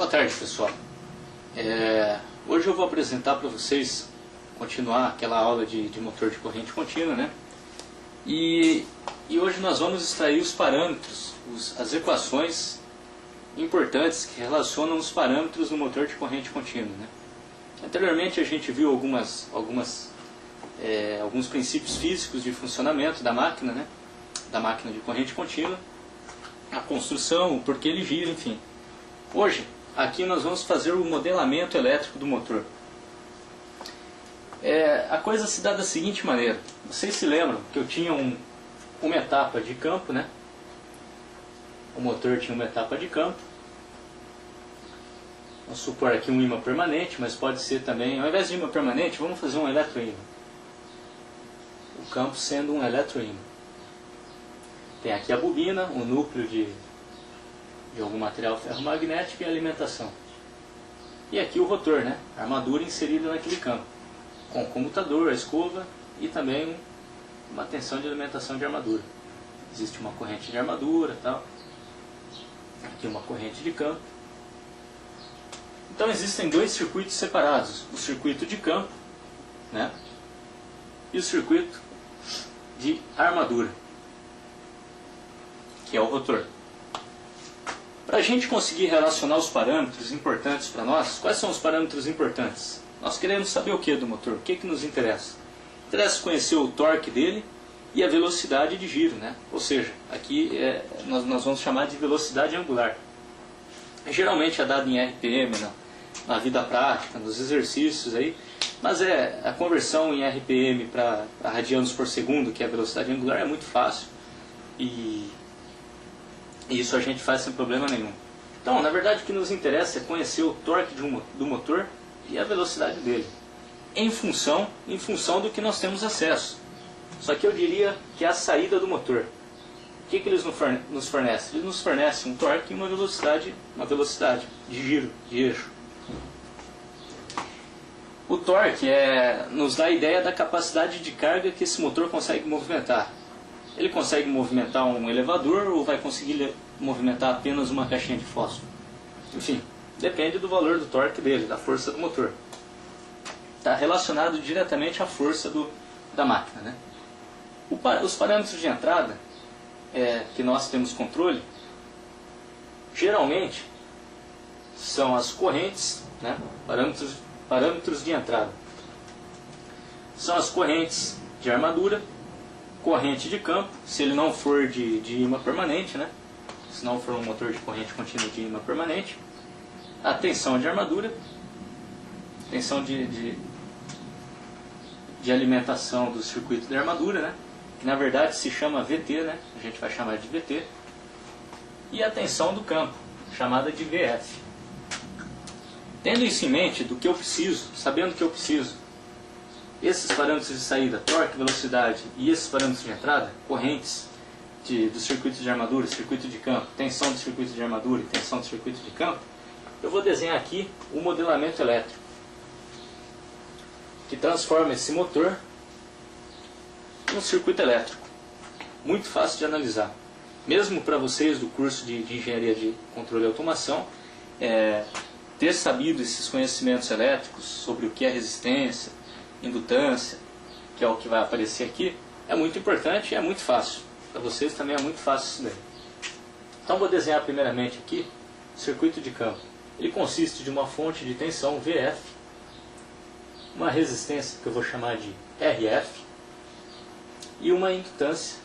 Boa tarde, pessoal. Hoje eu vou apresentar para vocês, continuar aquela aula de motor de corrente contínua, né? E hoje nós vamos extrair os parâmetros, as equações importantes que relacionam os parâmetros do motor de corrente contínua, né? Anteriormente a gente viu alguns princípios físicos de funcionamento da máquina, né? Da máquina de corrente contínua, a construção, o porquê ele gira, enfim. Hoje, aqui nós vamos fazer o modelamento elétrico do motor. A coisa se dá da seguinte maneira. Vocês se lembram que eu tinha uma etapa de campo, né? O motor tinha uma etapa de campo. Vamos supor aqui um ímã permanente, mas pode ser também, ao invés de ímã permanente, vamos fazer um eletroímã. O campo sendo um eletroímã. Tem aqui a bobina, o núcleo de algum material ferromagnético e a alimentação. E aqui o rotor, né? A armadura inserida naquele campo, com o comutador, a escova e também uma tensão de alimentação de armadura. Existe uma corrente de armadura, tal. Aqui uma corrente de campo. Então existem dois circuitos separados, o circuito de campo, né? E o circuito de armadura, que é o rotor. Para a gente conseguir relacionar os parâmetros importantes para nós, quais são os parâmetros importantes? Nós queremos saber o que do motor, o que nos interessa? Interessa conhecer o torque dele e a velocidade de giro, né? Ou seja, aqui nós vamos chamar de velocidade angular. Geralmente é dado em RPM, na vida prática, nos exercícios aí, mas a conversão em RPM para radianos por segundo, que é a velocidade angular, é muito fácil e isso a gente faz sem problema nenhum. Então, na verdade, o que nos interessa é conhecer o torque do motor e a velocidade dele, em função do que nós temos acesso. Só que eu diria que é a saída do motor. O que eles nos fornecem? Eles nos fornecem um torque e uma velocidade de giro, de eixo. O torque nos dá a ideia da capacidade de carga que esse motor consegue movimentar. Ele consegue movimentar um elevador ou vai conseguir movimentar apenas uma caixinha de fósforo? Enfim, depende do valor do torque dele, da força do motor. Está relacionado diretamente à força da máquina, né? Os parâmetros de entrada que nós temos controle, geralmente são as correntes, né? Parâmetros de entrada. São as correntes de armadura, corrente de campo, se ele não for de ímã permanente, né? Se não for um motor de corrente contínua de ímã permanente, a tensão de armadura, tensão de alimentação do circuito de armadura, né? Que na verdade se chama VT, né? A gente vai chamar de VT, e a tensão do campo, chamada de VF. Tendo isso em mente, do que eu preciso, sabendo que eu preciso, esses parâmetros de saída, torque, velocidade, e esses parâmetros de entrada, correntes do circuito de armadura, circuito de campo, tensão do circuito de armadura e tensão do circuito de campo, eu vou desenhar aqui o modelamento elétrico, que transforma esse motor em um circuito elétrico. Muito fácil de analisar. Mesmo para vocês do curso de Engenharia de Controle e Automação, ter sabido esses conhecimentos elétricos sobre o que é resistência, indutância, que é o que vai aparecer aqui, é muito importante e é muito fácil. Para vocês também é muito fácil isso daí. Então vou desenhar primeiramente aqui o circuito de campo. Ele consiste de uma fonte de tensão VF, uma resistência que eu vou chamar de RF e uma indutância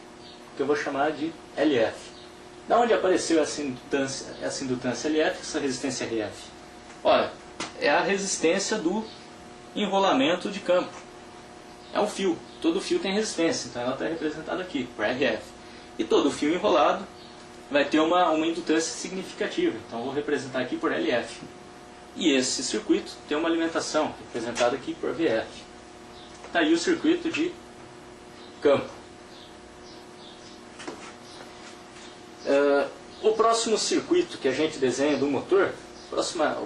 que eu vou chamar de LF. Da onde apareceu essa indutância LF, essa resistência RF? Ora, é a resistência do enrolamento de campo. É um fio. Todo fio tem resistência, então ela está representada aqui, por RF. E todo fio enrolado vai ter uma indutância significativa, então eu vou representar aqui por LF. E esse circuito tem uma alimentação, representada aqui por VF. Está aí o circuito de campo. O próximo circuito que a gente desenha do motor, próxima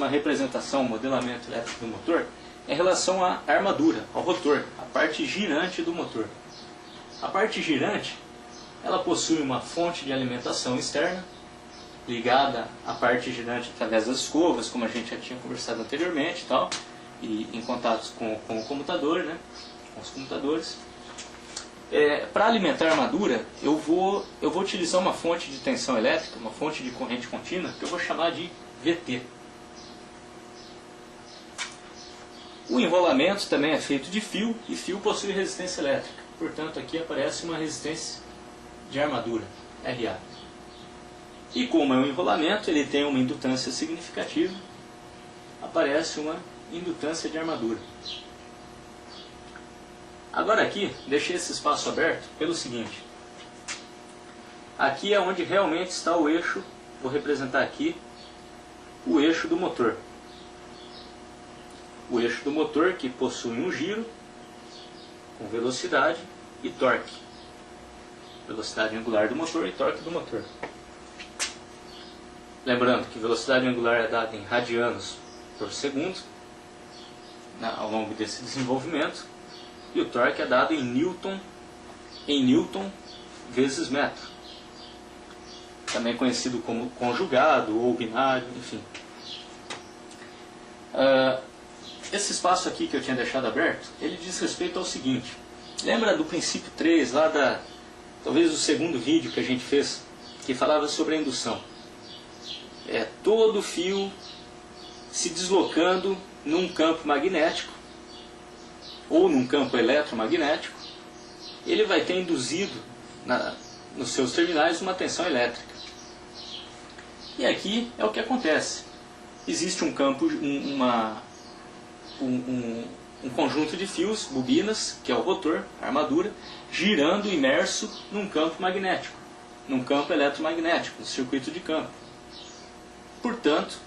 representação, modelamento elétrico do motor, é em relação à armadura, ao rotor, a parte girante do motor. A parte girante, ela possui uma fonte de alimentação externa ligada à parte girante através das escovas, como a gente já tinha conversado anteriormente e tal, e em contatos com o comutador, né, com os computadores. Para alimentar a armadura, eu vou utilizar uma fonte de tensão elétrica, uma fonte de corrente contínua, que eu vou chamar de VT. O enrolamento também é feito de fio, e fio possui resistência elétrica. Portanto, aqui aparece uma resistência de armadura, RA. E como é um enrolamento, ele tem uma indutância significativa, aparece uma indutância de armadura. Agora aqui, deixei esse espaço aberto pelo seguinte. Aqui é onde realmente está o eixo, vou representar aqui o eixo do motor. O eixo do motor que possui um giro com velocidade e torque. Velocidade angular do motor e torque do motor. Lembrando que velocidade angular é dada em radianos por segundo ao longo desse desenvolvimento, e o torque é dado em newton vezes metro, também conhecido como conjugado ou binário, enfim. Esse espaço aqui que eu tinha deixado aberto, ele diz respeito ao seguinte. Lembra do princípio 3, lá talvez o segundo vídeo que a gente fez, que falava sobre a indução? Todo fio se deslocando num campo magnético ou num campo eletromagnético, ele vai ter induzido nos seus terminais uma tensão elétrica. E aqui é o que acontece. Existe um campo, um conjunto de fios, bobinas, que é o rotor, a armadura, girando imerso num campo magnético, num campo eletromagnético, no circuito de campo. Portanto,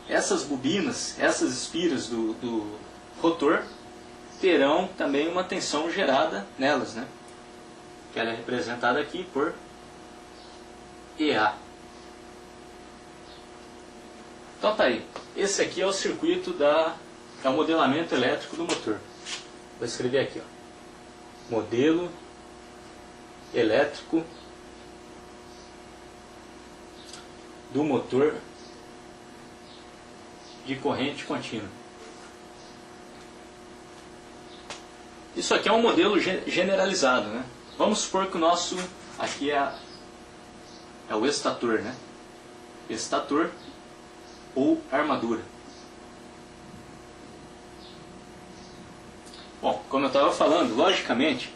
essas bobinas, essas espiras do rotor, terão também uma tensão gerada nelas, né? Que ela é representada aqui por EA. Então tá aí. Esse aqui é o circuito é o modelamento elétrico do motor. Vou escrever aqui, ó. Modelo elétrico do motor de corrente contínua. Isso aqui é um modelo generalizado, né? Vamos supor que o nosso aqui é o estator, né? Estator ou armadura. Bom, como eu estava falando, logicamente,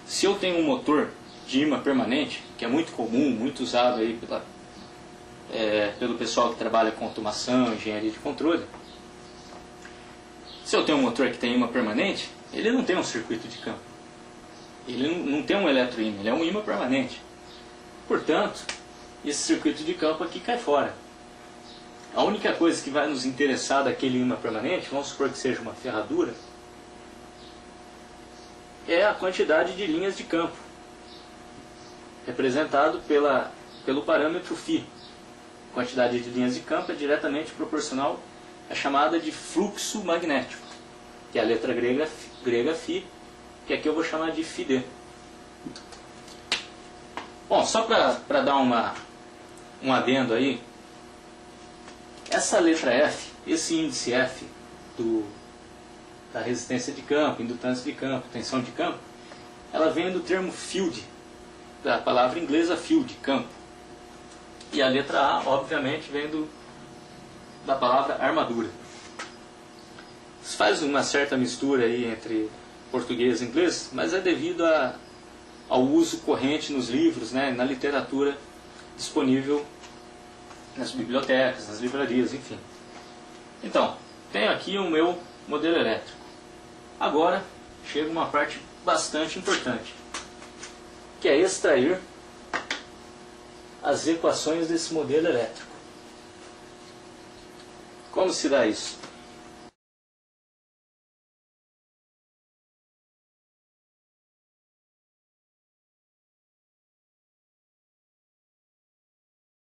se eu tenho um motor de ímã permanente, que é muito comum, muito usado aí pelo pessoal que trabalha com automação, engenharia de controle, se eu tenho um motor que tem ímã permanente, ele não tem um circuito de campo. Ele não tem um eletroímã, ele é um ímã permanente. Portanto, esse circuito de campo aqui cai fora. A única coisa que vai nos interessar daquele ímã permanente, vamos supor que seja uma ferradura, é a quantidade de linhas de campo, representado pelo parâmetro φ. A quantidade de linhas de campo é diretamente proporcional à chamada de fluxo magnético, que é a letra grega φ, que aqui eu vou chamar de φd. Bom, só para dar um adendo aí, essa letra F, esse índice F da resistência de campo, indutância de campo, tensão de campo, ela vem do termo field, da palavra inglesa field, campo. E a letra A, obviamente, vem da palavra armadura. Isso faz uma certa mistura aí entre português e inglês, mas é devido ao uso corrente nos livros, né, na literatura disponível nas bibliotecas, nas livrarias, enfim. Então, tenho aqui o meu modelo elétrico. Agora, chega uma parte bastante importante, que é extrair as equações desse modelo elétrico. Como se dá isso?